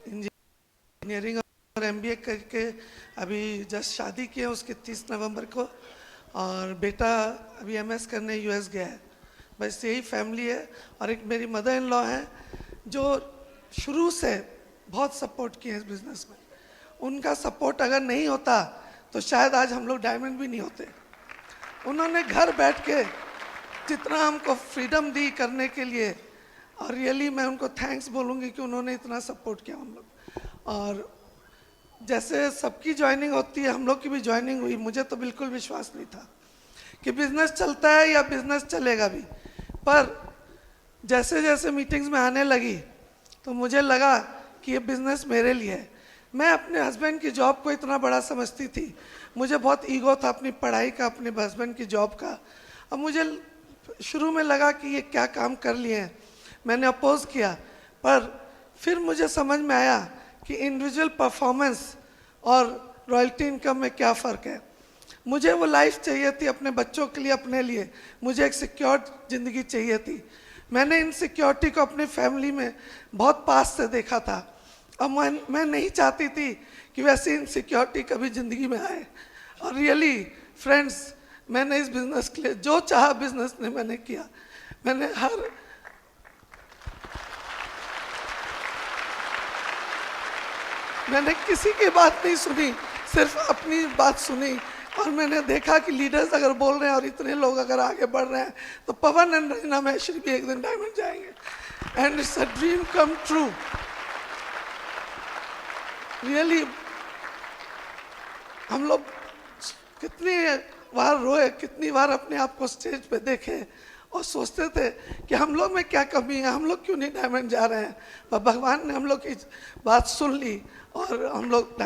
Engineering और MBA करके अभी जस्ट शादी की है उसके 30 नवंबर को, और बेटा अभी एमएस करने यूएस गया है। बस यही फैमिली है। और एक मेरी मदर इन लॉ हैं जो शुरू से बहुत सपोर्ट किए इस बिज़नेस में। उनका सपोर्ट अगर नहीं होता तो शायद आज हम लोग डायमंड भी नहीं होते। उन्होंने घर बैठ के जितना हमको फ्रीडम दी करने के लिए, और रियली मैं उनको थैंक्स बोलूँगी कि उन्होंने इतना सपोर्ट किया हम लोग। और जैसे सबकी ज्वाइनिंग होती है, हम लोग की भी ज्वाइनिंग हुई। मुझे तो बिल्कुल विश्वास नहीं था कि बिज़नेस चलता है या बिज़नेस चलेगा भी, पर जैसे जैसे मीटिंग्स में आने लगी तो मुझे लगा कि ये बिज़नेस मेरे लिए है। मैं अपने हस्बैंड की जॉब को इतना बड़ा समझती थी, मुझे बहुत ईगो था अपनी पढ़ाई का, अपने हस्बैंड की जॉब का। अब मुझे शुरू में लगा कि ये क्या काम कर लिए हैं, मैंने अपोज किया, पर फिर मुझे समझ में आया कि इंडिविजुअल परफॉर्मेंस और रॉयल्टी इनकम में क्या फ़र्क है। मुझे वो लाइफ चाहिए थी अपने बच्चों के लिए, अपने लिए मुझे एक सिक्योर ज़िंदगी चाहिए थी। मैंने इन सिक्योरिटी को अपनी फैमिली में बहुत पास से देखा था, और मैं नहीं चाहती थी कि वैसी इनसिक्योरिटी कभी ज़िंदगी में आए। और रियली फ्रेंड्स, मैंने इस बिज़नेस के लिए जो चाहा बिज़नेस ने मैंने किया। मैंने किसी की बात नहीं सुनी, सिर्फ अपनी बात सुनी। और मैंने देखा कि लीडर्स अगर बोल रहे हैं और इतने लोग अगर आगे बढ़ रहे हैं तो पवन एंड रंजना महेश्वरी भी एक दिन डायमंड जाएंगे। And it's a dream come true. Really हम लोग कितनी बार रोए, कितनी बार अपने आप को स्टेज पे देखे और सोचते थे कि हम लोग में क्या कमी है, हम लोग क्यों नहीं डायमंड जा रहे हैं। पर भगवान ने हम लोग की बात सुन ली और हम लोग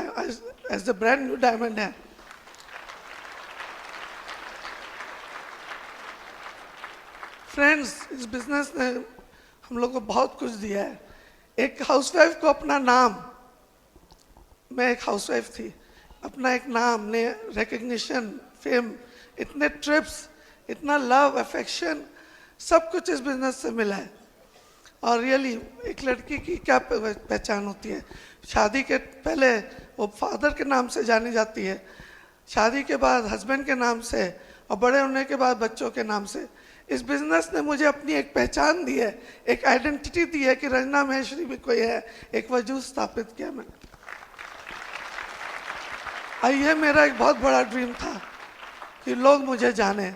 as the brand new diamond है। फ्रेंड्स, इस बिजनेस ने हम लोग को बहुत कुछ दिया है। एक हाउसवाइफ को अपना नाम, मैं एक हाउसवाइफ थी, अपना एक नाम ने रिकग्निशन, फेम, इतने ट्रिप्स, इतना लव, अफेक्शन, सब कुछ इस बिजनेस से मिला है। और रियली एक लड़की की क्या पहचान होती है। शादी के पहले वो फादर के नाम से जानी जाती है, शादी के बाद हस्बैंड के नाम से, और बड़े होने के बाद बच्चों के नाम से। इस बिजनेस ने मुझे अपनी एक पहचान दी है, एक आइडेंटिटी दी है कि रंजना महेश्वरी भी कोई है, एक वजूद स्थापित किया मैंने। ये मेरा एक बहुत बड़ा ड्रीम था कि लोग मुझे जाने।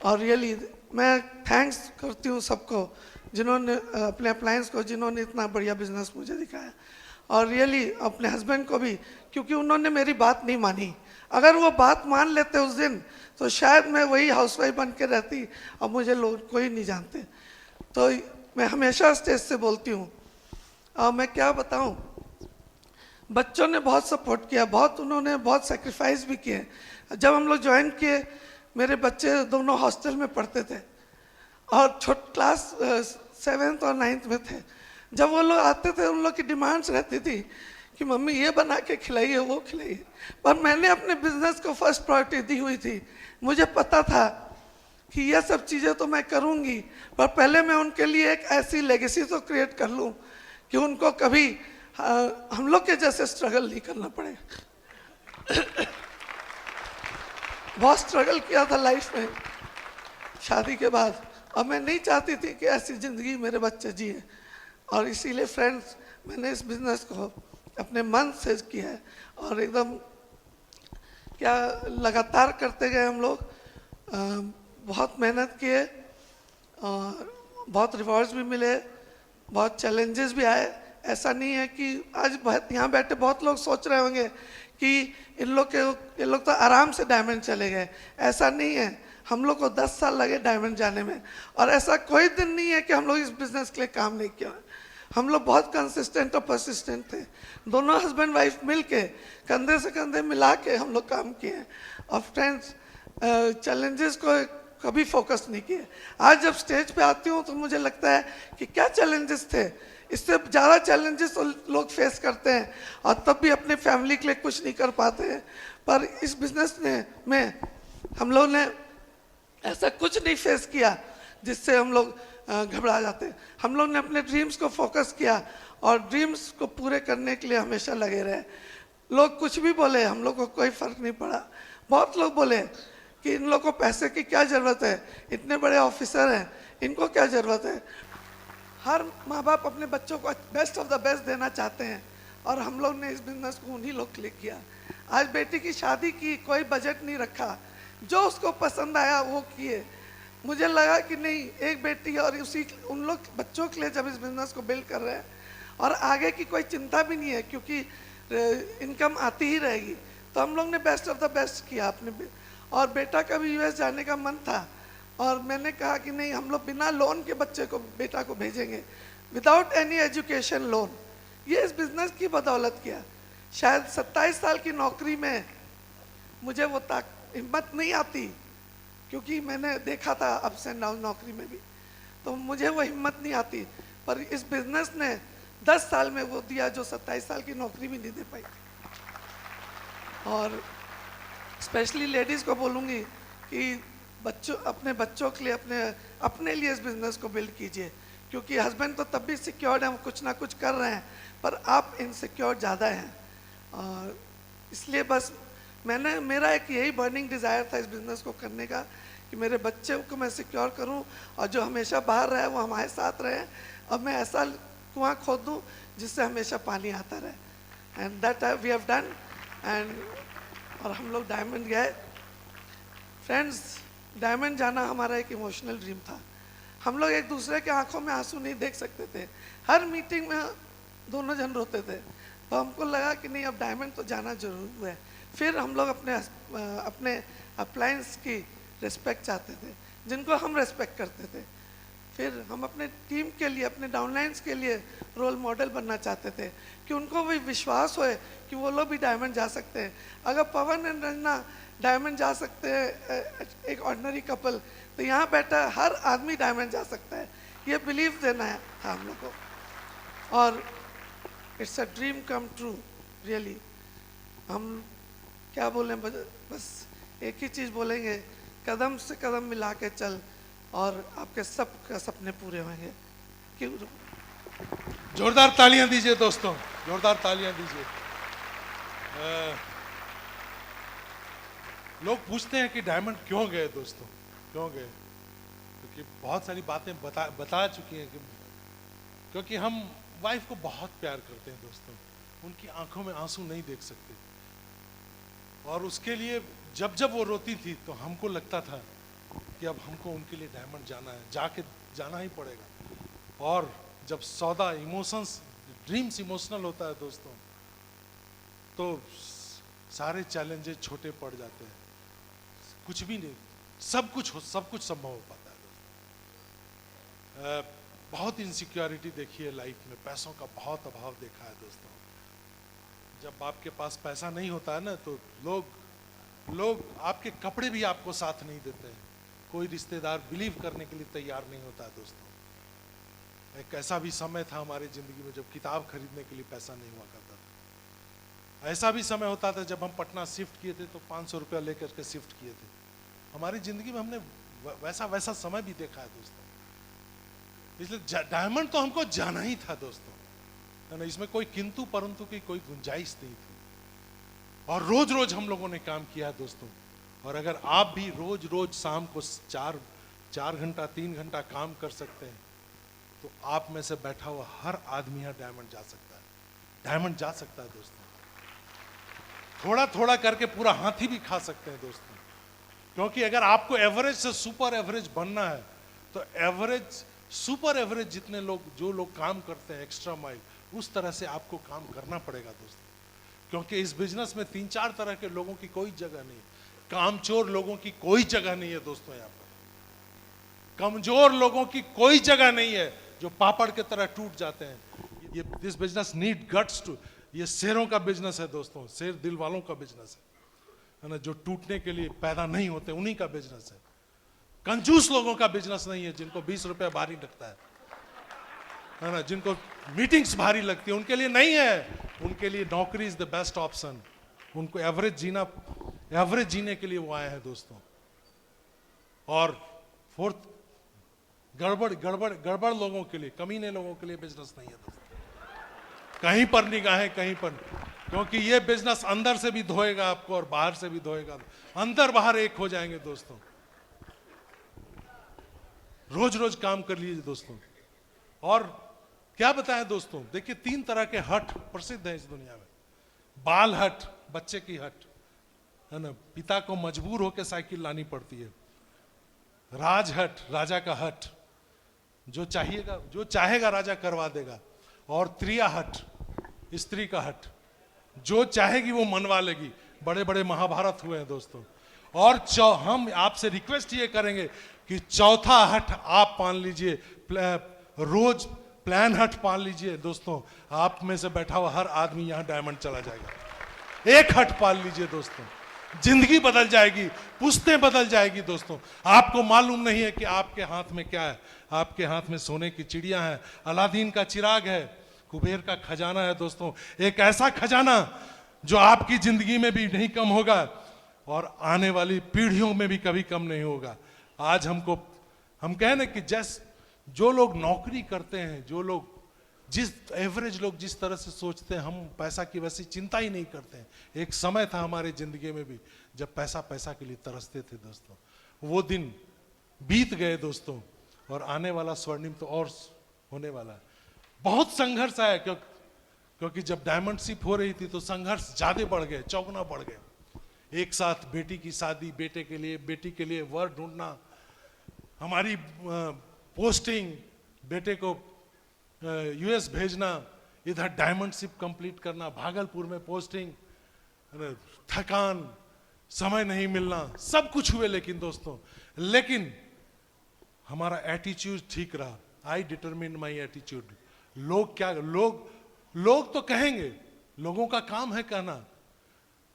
और रियली मैं थैंक्स करती हूँ सबको जिन्होंने अपने अप्लायंस को, जिन्होंने इतना बढ़िया बिजनेस मुझे दिखाया। और रियली अपने हस्बैंड को भी, क्योंकि उन्होंने मेरी बात नहीं मानी। अगर वो बात मान लेते उस दिन तो शायद मैं वही हाउसवाइफ बन के रहती और मुझे लोग कोई नहीं जानते। तो मैं हमेशा स्टेज से बोलती हूँ। और मैं क्या बताऊँ, बच्चों ने बहुत सपोर्ट किया, बहुत उन्होंने बहुत सेक्रीफाइस भी किए। जब हम लोग ज्वाइन किए, मेरे बच्चे दोनों हॉस्टल में पढ़ते थे और क्लास 7th और 9th में थे। जब वो लोग आते थे, उन लोग की डिमांड्स रहती थी कि मम्मी ये बना के खिलाइए, वो खिलाइए। पर मैंने अपने बिजनेस को फर्स्ट प्रायोरिटी दी हुई थी। मुझे पता था कि ये सब चीज़ें तो मैं करूँगी, पर पहले मैं उनके लिए एक ऐसी लेगेसी तो क्रिएट कर लूँ कि उनको कभी हम लोग के जैसे स्ट्रगल नहीं करना पड़े। बहुत स्ट्रगल किया था लाइफ में शादी के बाद, और मैं नहीं चाहती थी कि ऐसी ज़िंदगी मेरे बच्चे जिए। और इसीलिए फ्रेंड्स, मैंने इस बिज़नेस को अपने मन से किया है और एकदम क्या लगातार करते गए हम लोग। बहुत मेहनत किए और बहुत रिवॉर्ड्स भी मिले, बहुत चैलेंजेस भी आए। ऐसा नहीं है कि आज यहाँ बैठे बहुत लोग सोच रहे होंगे कि इन लोग तो आराम से डायमंड चले गए। ऐसा नहीं है, हम लोग को 10 साल लगे डायमंड जाने में। और ऐसा कोई दिन नहीं है कि हम लोग इस बिज़नेस के लिए काम नहीं किया। हम लोग बहुत कंसिस्टेंट और परसिस्टेंट थे। दोनों हस्बैंड वाइफ मिल के, कंधे से कंधे मिला के हम लोग काम किए। और फ्रेंड्स, चैलेंजेस को कभी फोकस नहीं किए। आज जब स्टेज पे आती हूँ तो मुझे लगता है कि क्या चैलेंजेस थे, इससे ज़्यादा चैलेंजेस तो लोग फेस करते हैं और तब भी अपने फैमिली के लिए कुछ नहीं कर पाते हैं। पर इस बिज़नेस में हम लोग ने ऐसा कुछ नहीं फेस किया जिससे हम लोग घबरा जाते हैं। हम लोग ने अपने ड्रीम्स को फोकस किया और ड्रीम्स को पूरे करने के लिए हमेशा लगे रहे। लोग कुछ भी बोले, हम लोग को कोई फर्क नहीं पड़ा। बहुत लोग बोले कि इन लोगों को पैसे की क्या ज़रूरत है, इतने बड़े ऑफिसर हैं, इनको क्या ज़रूरत है। हर माँ बाप अपने बच्चों को बेस्ट ऑफ द बेस्ट देना चाहते हैं और हम लोग ने इस बिजनेस को उन्हीं लोग क्लिक किया। आज बेटी की शादी की, कोई बजट नहीं रखा, जो उसको पसंद आया वो किए। मुझे लगा कि नहीं, एक बेटी और उसी उन लोग बच्चों के लिए जब इस बिजनेस को बिल्ड कर रहे हैं और आगे की कोई चिंता भी नहीं है क्योंकि इनकम आती ही रहेगी, तो हम लोग ने बेस्ट ऑफ द बेस्ट किया अपने। और बेटा का भी यूएस जाने का मन था और मैंने कहा कि नहीं, हम लोग बिना लोन के बच्चे को, बेटा को भेजेंगे, विदाउट एनी एजुकेशन लोन। ये इस बिजनेस की बदौलत किया। शायद 27 साल की नौकरी में मुझे वो हिम्मत नहीं आती क्योंकि मैंने देखा था अप्स एंड डाउन नौकरी में भी, तो मुझे वो हिम्मत नहीं आती। पर इस बिजनेस ने 10 साल में वो दिया जो 27 साल की नौकरी भी नहीं दे पाई। और स्पेशली लेडीज़ को बोलूँगी कि अपने बच्चों के लिए, अपने लिए इस बिज़नेस को बिल्ड कीजिए, क्योंकि हस्बैंड तो तब भी सिक्योर्ड हैं, वो कुछ ना कुछ कर रहे हैं, पर आप इनसिक्योर ज़्यादा हैं। और इसलिए बस मेरा एक यही बर्निंग डिज़ायर था इस बिज़नेस को करने का कि मेरे बच्चे को मैं सिक्योर करूं और जो हमेशा बाहर रहे वो हमारे साथ रहे, और मैं ऐसा कुआं खोद दूं जिससे हमेशा पानी आता रहे। And that we have done. और हम लोग डायमंड गए। फ्रेंड्स, डायमंड जाना हमारा एक इमोशनल ड्रीम था। हम लोग एक दूसरे के आंखों में आंसू नहीं देख सकते थे, हर मीटिंग में दोनों जन रोते थे, तो हमको लगा कि नहीं, अब डायमंड तो जाना जरूर है। फिर हम लोग अपने अप्लायंस की रिस्पेक्ट चाहते थे, जिनको हम रेस्पेक्ट करते थे। फिर हम अपने टीम के लिए, अपने डाउनलाइंस के लिए रोल मॉडल बनना चाहते थे कि उनको भी विश्वास होए कि वो लोग भी डायमंड जा सकते हैं। अगर पवन एंड रंजना डायमंड जा सकते हैं, एक ऑर्डिनरी कपल, तो यहाँ बैठा हर आदमी डायमंड जा सकता है। ये बिलीव देना था हम लोग को, और it's a dream come true really. हम क्या बोलें, बस एक ही चीज़ बोलेंगे, कदम से कदम मिला के चल और आपके सब का सपने पूरे होंगे। क्यों? जोरदार तालियां दीजिए दोस्तों, जोरदार तालियां दीजिए। लोग पूछते हैं कि डायमंड क्यों गए दोस्तों, क्यों गए? क्योंकि बहुत सारी बातें बता चुकी हैं कि क्योंकि हम वाइफ को बहुत प्यार करते हैं दोस्तों, उनकी आंखों में आंसू नहीं देख सकते, और उसके लिए जब जब वो रोती थी तो हमको लगता था कि अब हमको उनके लिए डायमंड जाना है, जाना ही पड़ेगा। और जब सौदा इमोशंस, ड्रीम्स इमोशनल होता है दोस्तों, तो सारे चैलेंजेस छोटे पड़ जाते हैं, कुछ भी नहीं, सब कुछ संभव हो पाता है दोस्तों। बहुत इनसिक्योरिटी देखी है लाइफ में, पैसों का बहुत अभाव देखा है दोस्तों। जब आपके पास पैसा नहीं होता है ना, तो लोग आपके कपड़े भी आपको साथ नहीं देते हैं, कोई रिश्तेदार बिलीव करने के लिए तैयार नहीं होता है दोस्तों। एक ऐसा भी समय था हमारी जिंदगी में जब किताब खरीदने के लिए पैसा नहीं हुआ करता था। ऐसा भी समय होता था जब हम पटना शिफ्ट किए थे तो 500 रुपया लेकर के शिफ्ट किए थे। हमारी जिंदगी में हमने वैसा समय भी देखा है दोस्तों। इसलिए डायमंड तो हमको जाना ही था दोस्तों, है ना, इसमें कोई किंतु परंतु की कोई गुंजाइश नहीं थी। और रोज रोज हम लोगों ने काम किया है दोस्तों। और अगर आप भी रोज रोज शाम को 4 घंटा 3 घंटा काम कर सकते हैं, तो आप में से बैठा हुआ हर आदमी यहाँ डायमंड जा सकता है, डायमंड जा सकता है दोस्तों। थोड़ा थोड़ा करके पूरा हाथी भी खा सकते हैं दोस्तों, क्योंकि अगर आपको एवरेज से सुपर एवरेज बनना है तो एवरेज, सुपर एवरेज जितने जो लोग काम करते हैं एक्स्ट्रा माइल, उस तरह से आपको काम करना पड़ेगा दोस्तों। क्योंकि इस बिजनेस में 3-4 तरह के लोगों की कोई जगह नहीं, कामचोर लोगों की कोई जगह नहीं है दोस्तों। यहाँ पर कमजोर लोगों की कोई जगह नहीं है जो पापड़ के तरह टूट जाते हैं। ये this business need guts to, ये शेरों का बिजनेस है दोस्तों, शेर दिल वालों का बिजनेस है ना, जो टूटने के लिए पैदा नहीं होते, उन्हीं का बिजनेस है। कंजूस लोगों का बिजनेस नहीं है, जिनको 20 रुपया भारी लगता है ना, जिनको मीटिंग्स भारी लगती है, उनके लिए नहीं है। उनके लिए नौकरी इज द बेस्ट ऑप्शन। उनको एवरेज जीने के लिए वो आए हैं दोस्तों। और फोर्थ, गड़बड़ गड़बड़ गड़बड़ लोगों के लिए, कमीने लोगों के लिए बिजनेस नहीं है दोस्तों। कहीं पर निगाहें कहीं पर, क्योंकि ये बिजनेस अंदर से भी धोएगा आपको और बाहर से भी धोएगा, अंदर बाहर एक हो जाएंगे दोस्तों। रोज रोज काम कर लीजिए दोस्तों। और क्या बताएं दोस्तों, देखिए 3 तरह के हट प्रसिद्ध हैं इस दुनिया में। बाल हट, बच्चे की हट है ना, पिता को मजबूर होकर साइकिल लानी पड़ती है। राज हट, राजा का हट, जो चाहिएगा जो चाहेगा राजा करवा देगा। और त्रिया हट, स्त्री का हट, जो चाहेगी वो मनवा लेगी। बड़े बड़े महाभारत हुए हैं दोस्तों। और हम आपसे रिक्वेस्ट ये करेंगे कि चौथा हट आप पाल लीजिए, रोज प्लान हट पाल लीजिए दोस्तों। आप में से बैठा हुआ हर आदमी यहां डायमंड चला जाएगा। एक हट पाल लीजिए दोस्तों, जिंदगी बदल जाएगी, पुश्तें बदल जाएगी दोस्तों। आपको मालूम नहीं है कि आपके हाथ में क्या है। आपके हाथ में सोने की चिड़िया है, अलादीन का चिराग है, कुबेर का खजाना है दोस्तों। एक ऐसा खजाना जो आपकी जिंदगी में भी नहीं कम होगा और आने वाली पीढ़ियों में भी कभी कम नहीं होगा। आज हम कहें ना कि जो लोग नौकरी करते हैं, जो लोग एवरेज लोग जिस तरह से सोचते हैं, हम पैसा की वैसी चिंता ही नहीं करते हैं। एक समय था हमारे जिंदगी में भी जब पैसा के लिए तरसते थे दोस्तों। वो दिन बीत गए दोस्तों, और आने वाला स्वर्णिम तो और होने वाला है। बहुत संघर्ष आया, क्योंकि जब डायमंड शिप हो रही थी तो संघर्ष ज्यादा बढ़ गए, चौगुना बढ़ गए। एक साथ बेटी की शादी, बेटी के लिए वर ढूंढना, हमारी पोस्टिंग, बेटे को यूएस भेजना, इधर डायमंड शिप कंप्लीट करना, भागलपुर में पोस्टिंग, थकान, समय नहीं मिलना, सब कुछ हुए। लेकिन हमारा एटीट्यूड ठीक रहा। आई डिटरमिन माई एटीट्यूड। लोग तो कहेंगे, लोगों का काम है कहना,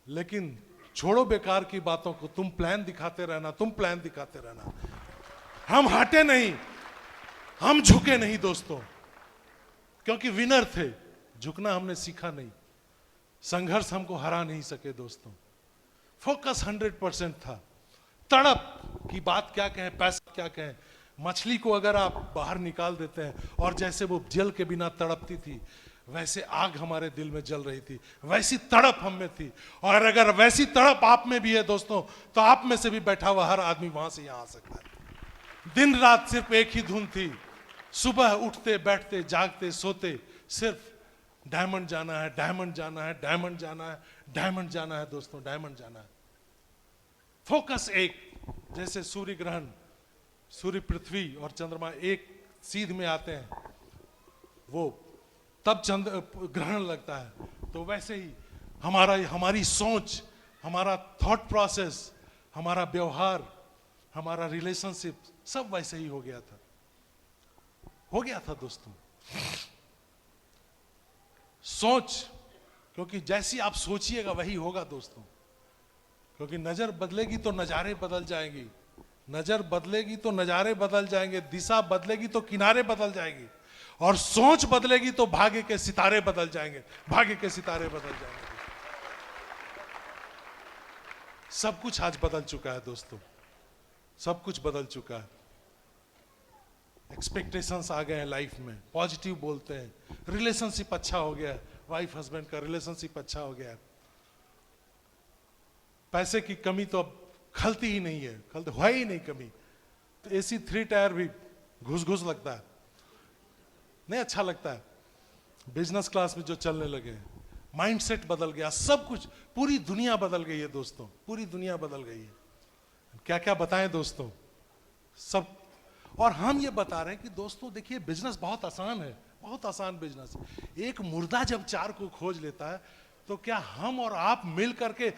लेकिन छोड़ो बेकार की बातों को, तुम प्लान दिखाते रहना। हम हटे नहीं, हम झुके नहीं दोस्तों, क्योंकि विनर थे। झुकना हमने सीखा नहीं, संघर्ष हमको हरा नहीं सके दोस्तों। फोकस 100% था। तड़प की बात क्या कहें, पैसा क्या कहें। मछली को अगर आप बाहर निकाल देते हैं और जैसे वो जल के बिना तड़पती थी, वैसे आग हमारे दिल में जल रही थी, वैसी तड़प हम में थी। और अगर वैसी तड़प आप में भी है दोस्तों, तो आप में से भी बैठा हुआ हर आदमी वहां से यहां आ सकता है। दिन रात सिर्फ एक ही धुन थी, सुबह उठते बैठते जागते सोते सिर्फ डायमंड जाना है, डायमंड जाना है, डायमंड जाना है, डायमंड जाना है दोस्तों, डायमंड जाना है। फोकस एक, जैसे सूर्य ग्रहण, सूर्य पृथ्वी और चंद्रमा एक सीध में आते हैं, वो तब चंद्र ग्रहण लगता है, तो वैसे ही हमारी सोच, हमारा थॉट प्रोसेस, हमारा व्यवहार, हमारा रिलेशनशिप सब वैसे ही हो गया था दोस्तों। सोच, क्योंकि जैसी आप सोचिएगा वही होगा दोस्तों। क्योंकि नजर बदलेगी तो नजारे बदल जाएंगी, नजर बदलेगी तो नजारे बदल जाएंगे, दिशा बदलेगी तो किनारे बदल जाएगी, और सोच बदलेगी तो भाग्य के सितारे बदल जाएंगे, भाग्य के सितारे बदल जाएंगे। सब कुछ आज बदल चुका है दोस्तों, सब कुछ बदल चुका है। एक्सपेक्टेशंस आ गए हैं लाइफ में, पॉजिटिव बोलते हैं, रिलेशनशिप अच्छा हो गया है, वाइफ हस्बैंड का रिलेशनशिप अच्छा हो गया है। पैसे की कमी तो अब खलती ही नहीं है, हुआ ही नहीं कमी। तो एसी 3 टायर भी घुस लगता है, नहीं अच्छा लगता है। बिजनेस क्लास में जो चलने लगे हैं, माइंडसेट बदल गया, सब कुछ, पूरी दुनिया बदल गई है दोस्तों, पूरी दुनिया बदल गई है। क्या क्या बताएं दोस्तों, सब। और हम ये बता रहे हैं कि दोस्तों देखिए, बिजनेस बहुत आसान है, बहुत आसान बिजनेस। एक मुर्दा जब 4 को खोज लेता है, तो क्या हम और आप मिल करके,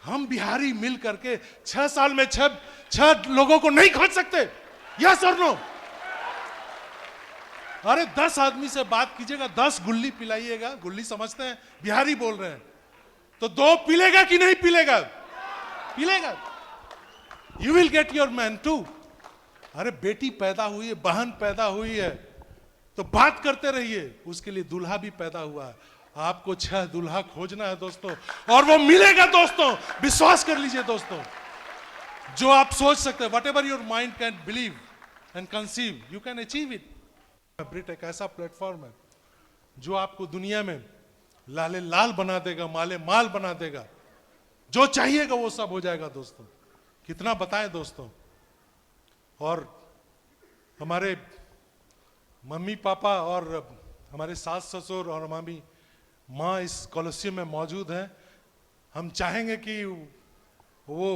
हम बिहारी मिल करके 6 साल में 6 लोगों को नहीं खोज सकते? यस और नो? अरे 10 आदमी से बात कीजिएगा, 10 गुल्ली पिलाइएगा, गुल्ली समझते हैं, बिहारी बोल रहे हैं, तो 2 पिलेगा कि नहीं पिलेगा? पिलेगा। You will get your man too. अरे बेटी पैदा हुई है, बहन पैदा हुई है, तो बात करते रहिए, उसके लिए दूल्हा भी पैदा हुआ है। आपको 6 दूल्हा खोजना है दोस्तों, और वो मिलेगा दोस्तों, विश्वास कर लीजिए दोस्तों। जो आप सोच सकते हैं, whatever your mind can believe, and conceive, you can achieve it. ब्रिट एक ऐसा प्लेटफॉर्म है जो आपको दुनिया में लाले लाल बना देगा, माले माल बना देगा। जो चाहिएगा वो सब हो जाएगा दोस्तों। कितना बताएं दोस्तों। और हमारे मम्मी पापा और हमारे सास ससुर और हमारी माँ इस कॉलोसियम में मौजूद हैं। हम चाहेंगे कि वो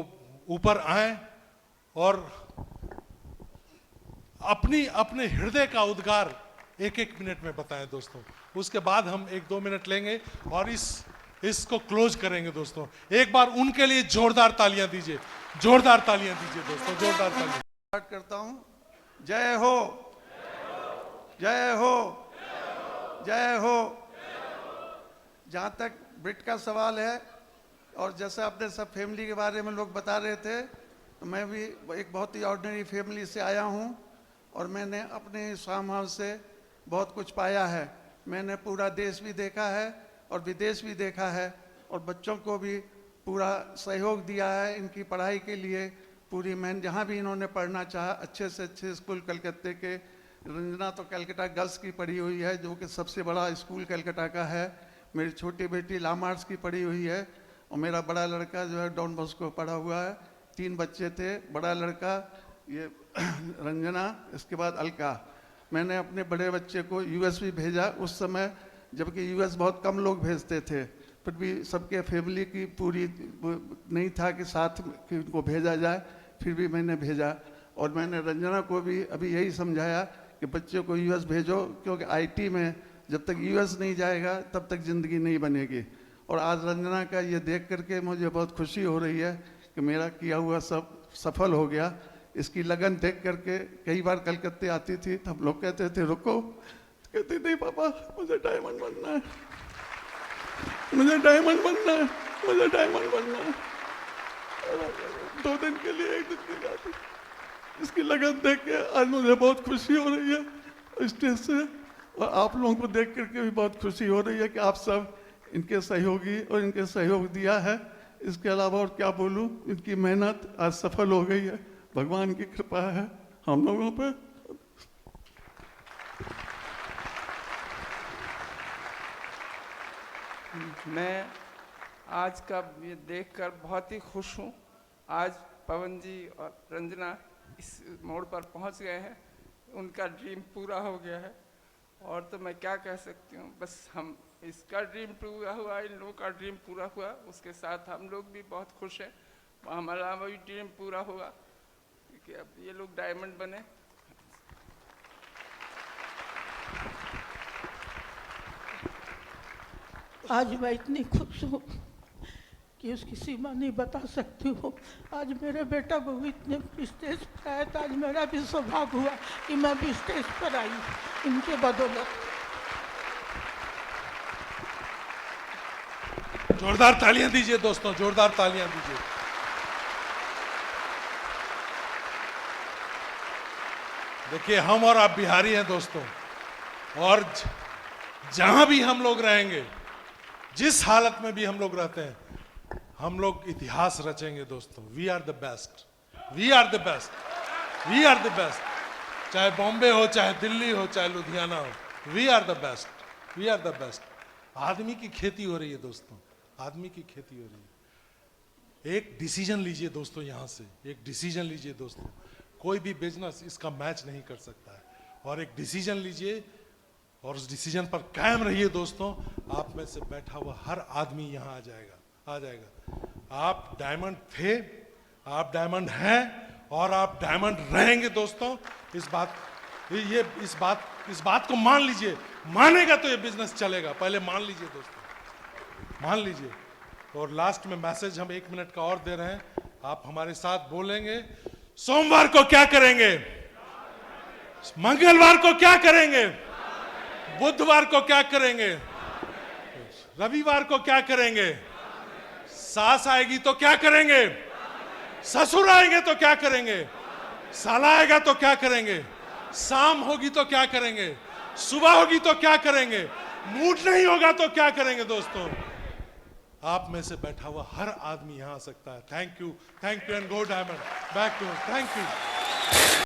ऊपर आए और अपने हृदय का उद्गार एक एक मिनट में बताएं दोस्तों। उसके बाद हम 1-2 मिनट लेंगे और इसको क्लोज करेंगे दोस्तों। एक बार उनके लिए जोरदार तालियां दीजिए, जोरदार तालियां दीजिए दोस्तों, जोरदार तालियां। स्टार्ट करता हूं। जय हो, जय हो, जय हो। जहां तक ब्रिट का सवाल है, और जैसे अपने सब फैमिली के बारे में लोग बता रहे थे, तो मैं भी एक बहुत ही ऑर्डिनरी फैमिली से आया हूं और मैंने अपने इस फार्म हाउस से बहुत कुछ पाया है। मैंने पूरा देश भी देखा है और विदेश भी देखा है, और बच्चों को भी पूरा सहयोग दिया है इनकी पढ़ाई के लिए। पूरी मैंने जहाँ भी इन्होंने पढ़ना चाहा, अच्छे से अच्छे स्कूल कलकत्ते के, रंजना तो कलकत्ता गर्ल्स की पढ़ी हुई है जो कि सबसे बड़ा स्कूल कलकत्ता का है। मेरी छोटी बेटी लामार्स की पढ़ी हुई है, और मेरा बड़ा लड़का जो है डॉन बॉस्को पढ़ा हुआ है। 3 बच्चे थे, बड़ा लड़का ये रंजना, इसके बाद अलका। मैंने अपने बड़े बच्चे को यूएस भी भेजा उस समय, जबकि यूएस बहुत कम लोग भेजते थे, फिर भी सबके फैमिली की पूरी नहीं था कि साथ कि उनको भेजा जाए, फिर भी मैंने भेजा। और मैंने रंजना को भी अभी यही समझाया कि बच्चे को यूएस भेजो, क्योंकि आईटी में जब तक यूएस नहीं जाएगा तब तक ज़िंदगी नहीं बनेगी। और आज रंजना का ये देख करके मुझे बहुत खुशी हो रही है कि मेरा किया हुआ सब सफल हो गया। इसकी लगन देख करके कई बार कलकत्ते आती थी तो हम लोग कहते थे रुको, कहती नहीं पापा मुझे डायमंड बनना है, मुझे डायमंड बनना है, मुझे डायमंड बनना है। 2 दिन के लिए 1 दिन के लिए आती। इसकी लगन देख के आज मुझे बहुत खुशी हो रही है स्टेज से, और आप लोगों को देख करके भी बहुत खुशी हो रही है कि आप सब इनके सहयोगी और इनके सहयोग दिया है। इसके अलावा और क्या बोलूं, इनकी मेहनत आज सफल हो गई है, भगवान की कृपा है हम लोगों पे। मैं आज का ये देखकर बहुत ही खुश हूँ। आज पवन जी और रंजना इस मोड़ पर पहुँच गए हैं, उनका ड्रीम पूरा हो गया है। और तो मैं क्या कह सकती हूँ, बस हम इसका ड्रीम पूरा हुआ, इन लोगों का ड्रीम पूरा हुआ, उसके साथ हम लोग भी बहुत खुश हैं। हमारा भी ड्रीम पूरा हुआ कि अब ये लोग डायमंड बने। आज मैं इतनी खुश हूँ कि उसकी सीमा नहीं बता सकती हूँ। आज मेरे बेटा को भी इतने स्टेज पर आया, तो आज मेरा भी सौभाग्य हुआ कि मैं भी स्टेज पर आई इनके बदौलत। जोरदार तालियां दीजिए दोस्तों, जोरदार तालियां दीजिए। देखिए हम और आप बिहारी हैं दोस्तों, और जहां भी हम लोग रहेंगे, जिस हालत में भी हम लोग रहते हैं, हम लोग इतिहास रचेंगे दोस्तों। We are the best, we are the best, we are the best. चाहे बॉम्बे हो, चाहे दिल्ली हो, चाहे लुधियाना हो, we are the best, we are the best. आदमी की खेती हो रही है दोस्तों, आदमी की खेती हो रही है। एक डिसीजन लीजिए दोस्तों, यहां से एक डिसीजन लीजिए दोस्तों। कोई भी बिजनेस इसका मैच नहीं कर सकता है, और एक डिसीजन लीजिए और उस डिसीजन पर कायम रहिए दोस्तों। आप में से बैठा हुआ हर आदमी यहाँ आ जाएगा, आ जाएगा। आप डायमंड थे, आप डायमंड हैं, और आप डायमंड रहेंगे दोस्तों। इस बात को मान लीजिए। मानेगा तो ये बिजनेस चलेगा, पहले मान लीजिए दोस्तों, मान लीजिए। और लास्ट में मैसेज हम 1 मिनट का और दे रहे हैं, आप हमारे साथ बोलेंगे। सोमवार को क्या करेंगे, मंगलवार को क्या करेंगे, बुधवार को क्या करेंगे, रविवार को क्या करेंगे, सास आएगी तो क्या करेंगे, ससुर आएंगे तो क्या करेंगे, साला आएगा तो क्या करेंगे, शाम होगी तो क्या करेंगे, सुबह होगी तो क्या करेंगे, मूड नहीं होगा तो क्या करेंगे दोस्तों। आप में से बैठा हुआ हर आदमी यहां आ सकता है। Thank you and go diamond back to, thank you.